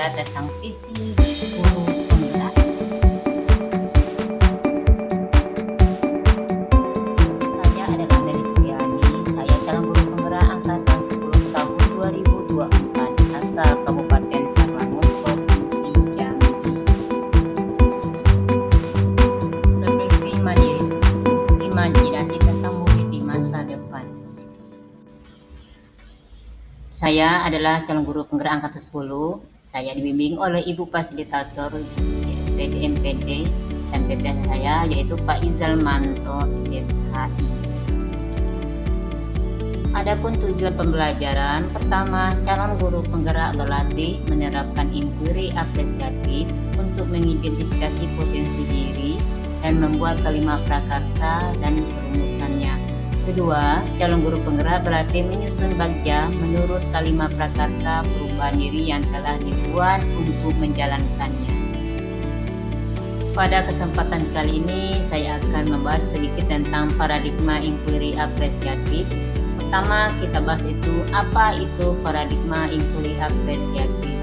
belajar tentang visi guru penggerak. Saya adalah Meli Suryani, saya calon guru penggerak angkatan 10 tahun 2024, asal Kabupaten Sarangan, Provinsi Jambi. Refleksi mandiri, imajinasi tentang murid di masa depan. Saya adalah calon guru penggerak angkatan 10. Saya dibimbing oleh Ibu Fasilitator CSPD MPD dan PPH saya yaitu Pak Izal Manto SHI. Adapun tujuan pembelajaran, pertama, calon guru penggerak berlatih menerapkan inquiry apresiatif untuk mengidentifikasi potensi diri dan membuat kalimat prakarsa dan perumusannya. Kedua, calon guru penggerak berlatih menyusun bagja menurut kalimat prakarsa perubahan diri yang telah dibuat untuk menjalankannya. Pada kesempatan kali ini, saya akan membahas sedikit tentang paradigma inquiry apresiatif. Pertama, kita bahas apa itu paradigma inquiry apresiatif.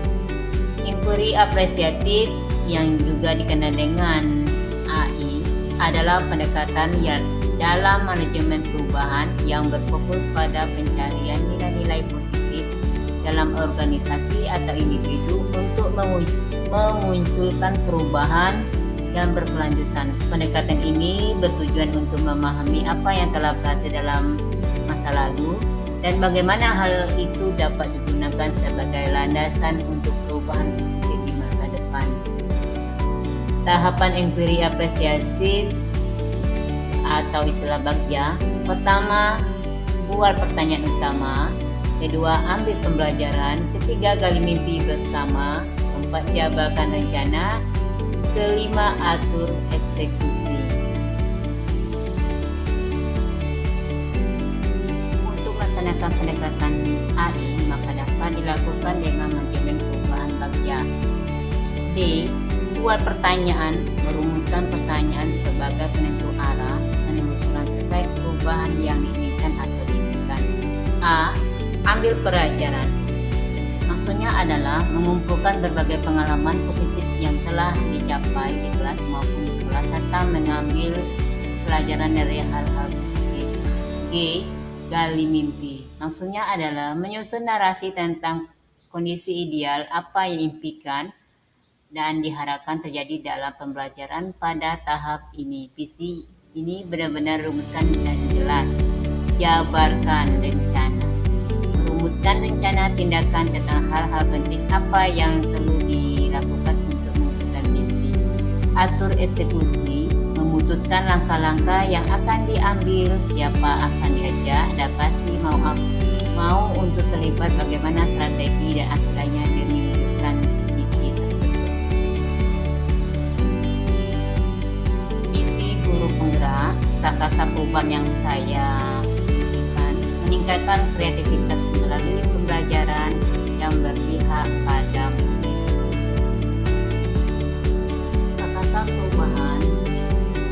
Inquiry apresiatif yang juga dikenal dengan AI adalah pendekatan yang dalam manajemen perubahan yang berfokus pada pencarian nilai-nilai positif dalam organisasi atau individu untuk memunculkan perubahan yang berkelanjutan. Pendekatan ini bertujuan untuk memahami apa yang telah berhasil dalam masa lalu dan bagaimana hal itu dapat digunakan sebagai landasan untuk perubahan positif di masa depan. Tahapan inquiry apresiatif atau istilah bagja. Pertama, buat pertanyaan utama. Kedua, ambil pembelajaran. Ketiga, gali mimpi bersama. Keempat, jabarkan rencana. Kelima, atur eksekusi. Untuk melaksanakan pendekatan AI, maka dapat dilakukan dengan manajemen perubahan bagja. D. Buat pertanyaan, merumuskan pertanyaan sebagai penentu arah dan usulan terkait perubahan yang diinginkan atau diinginkan. A. Ambil pelajaran. Maksudnya adalah mengumpulkan berbagai pengalaman positif yang telah dicapai di kelas maupun di sekolah serta mengambil pelajaran dari hal-hal positif. G. Gali mimpi. Maksudnya adalah menyusun narasi tentang kondisi ideal apa yang diimpikan dan diharapkan terjadi dalam pembelajaran pada tahap ini. Visi ini benar-benar rumuskan dan jelas. Jabarkan rencana. Merumuskan rencana tindakan tentang hal-hal penting apa yang perlu dilakukan untuk mewujudkan visi. Atur eksekusi. Memutuskan langkah-langkah yang akan diambil, siapa akan diajak, dan pasti mau untuk terlibat bagaimana strategi dan hasilnya demi mewujudkan visi tersebut. Penggerak, prakasa perubahan yang saya berikan, meningkatkan kreativitas melalui pembelajaran yang berpihak pada murid. Prakasa perubahan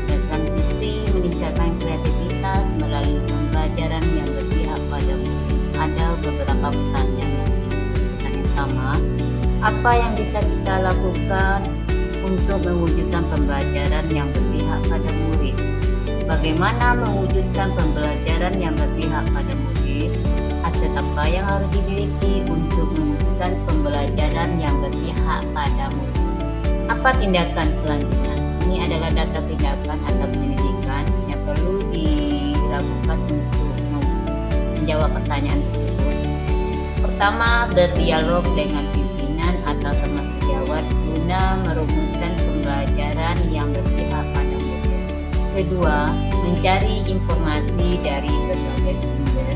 berdasarkan visi meningkatkan kreativitas melalui pembelajaran yang berpihak pada murid. Ada beberapa pertanyaan. Pertanyaan pertama, apa yang bisa kita lakukan untuk mewujudkan pembelajaran yang berpihak pada murid? Bagaimana mewujudkan pembelajaran yang berpihak pada murid? Aset apa yang harus dimiliki untuk mewujudkan pembelajaran yang berpihak pada murid? Apa tindakan selanjutnya? Ini adalah data tindakan atau penyelidikan yang perlu dilakukan untuk menjawab pertanyaan tersebut. Pertama, berdialog dengan pimpinan atau teman sejawat guna merumuskan pembelajaran yang berpihak pada murid. Kedua, mencari informasi dari berbagai sumber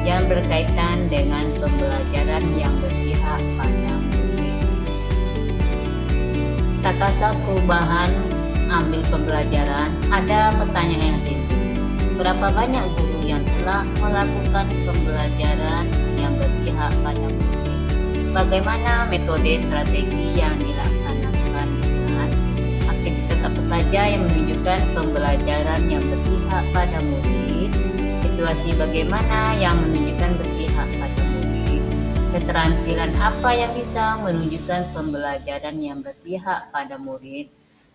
yang berkaitan dengan pembelajaran yang berpihak pada murid. Prakasa perubahan, ambil pembelajaran. Ada pertanyaan yang timbul. Berapa banyak guru yang telah melakukan pembelajaran yang berpihak pada murid? Bagaimana metode strategi yang dilaksanakan di kelas? Aktivitas apa saja yang menunjukkan pembelajaran yang berpihak pada murid? Situasi bagaimana yang menunjukkan berpihak pada murid? Keterampilan apa yang bisa menunjukkan pembelajaran yang berpihak pada murid?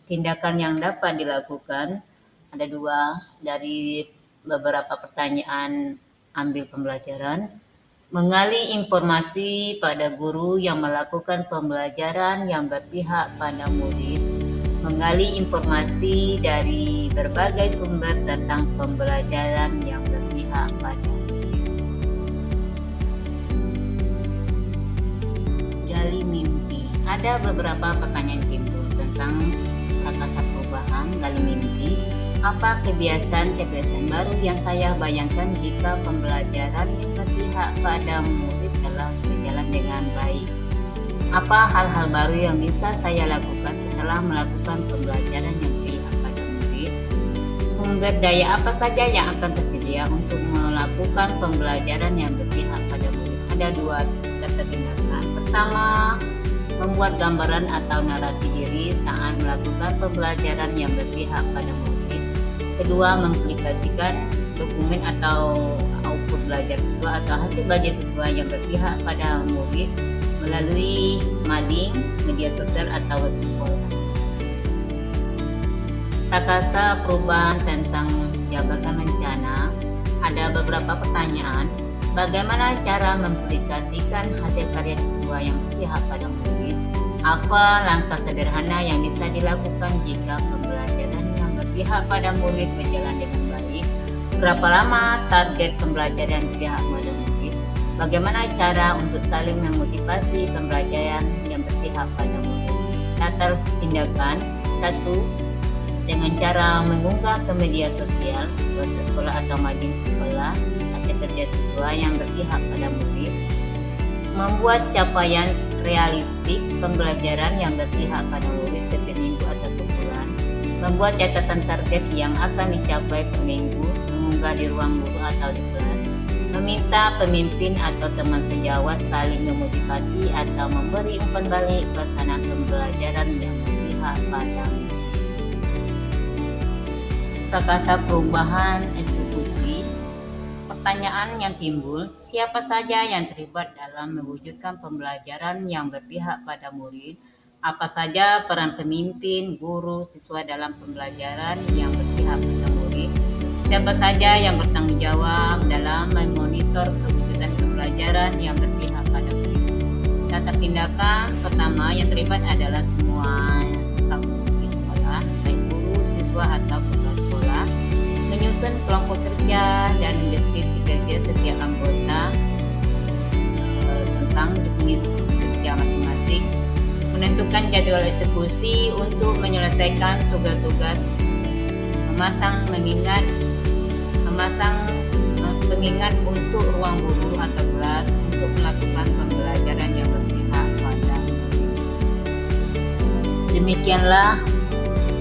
Tindakan yang dapat dilakukan ada dua dari beberapa pertanyaan ambil pembelajaran. Mengali informasi pada guru yang melakukan pembelajaran yang berpihak pada murid. Menggali informasi dari berbagai sumber tentang pembelajaran yang berpihak pada gali mimpi. Ada beberapa pertanyaan timbul tentang prakasa perubahan gali mimpi. Apa kebiasaan-kebiasaan baru yang saya bayangkan jika pembelajaran yang berpihak pada murid telah berjalan dengan baik? Apa hal-hal baru yang bisa saya lakukan setelah melakukan pembelajaran yang berpihak pada murid? Sumber daya apa saja yang akan tersedia untuk melakukan pembelajaran yang berpihak pada murid? Ada dua tindakan. Pertama, membuat gambaran atau narasi diri saat melakukan pembelajaran yang berpihak pada murid. Kedua, memplikasikan dokumen atau output belajar siswa atau hasil belajar siswa yang berpihak pada murid melalui mading, media sosial atau web sekolah. Prakasa perubahan tentang jabatan rencana. Ada beberapa pertanyaan. Bagaimana cara memplikasikan hasil karya siswa yang berpihak pada murid? Apa langkah sederhana yang bisa dilakukan jika pembelajaran yang berpihak pada murid berjalan dengan baik? Berapa lama target pembelajaran berpihak pada murid? Bagaimana cara untuk saling memotivasi pembelajaran yang berpihak pada murid? Latar tindakan. 1. Dengan cara mengunggah ke media sosial, website sekolah atau mading sekolah, hasil kerja siswa yang berpihak pada murid. Membuat capaian realistik pembelajaran yang berpihak pada murid setiap minggu atau per bulan. Membuat catatan target yang akan dicapai per minggu, mengunggah di ruang guru atau di kelas. Meminta pemimpin atau teman sejawat saling memotivasi atau memberi umpan balik pelaksanaan pembelajaran yang berpihak pada murid. Prakasa perubahan eksekusi. Pertanyaan yang timbul, siapa saja yang terlibat dalam mewujudkan pembelajaran yang berpihak pada murid? Apa saja peran pemimpin, guru, siswa dalam pembelajaran yang berpihak pada murid? Siapa saja yang bertanggung jawab dalam memonitor perwujudan pembelajaran yang berpihak pada murid? Tata tindakan pertama yang terlibat adalah semua staf di sekolah, baik guru, siswa atau kepala sekolah. Menyusun kelompok kerja dan deskripsi kerja setiap anggota tentang jenis kerja masing-masing. Menentukan jadwal eksekusi untuk menyelesaikan tugas-tugas. Memasang pengingat untuk ruang guru atau kelas untuk melakukan pembelajaran yang berpihak pada murid. Demikianlah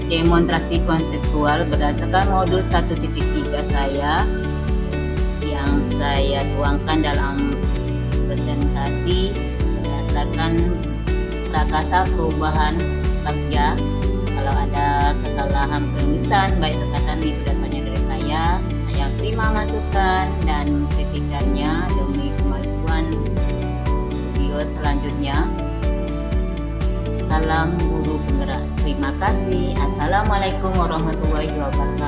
demonstrasi konseptual berdasarkan modul 1.3 saya yang saya tuangkan dalam presentasi berdasarkan prakasa perubahan bagja. Kalau ada kesalahan penulisan baik perkataan itu datanya dari saya terima masukan dan kritikannya demi kemajuan video selanjutnya. Salam guru penggerak. Terima kasih. Assalamualaikum warahmatullahi wabarakatuh.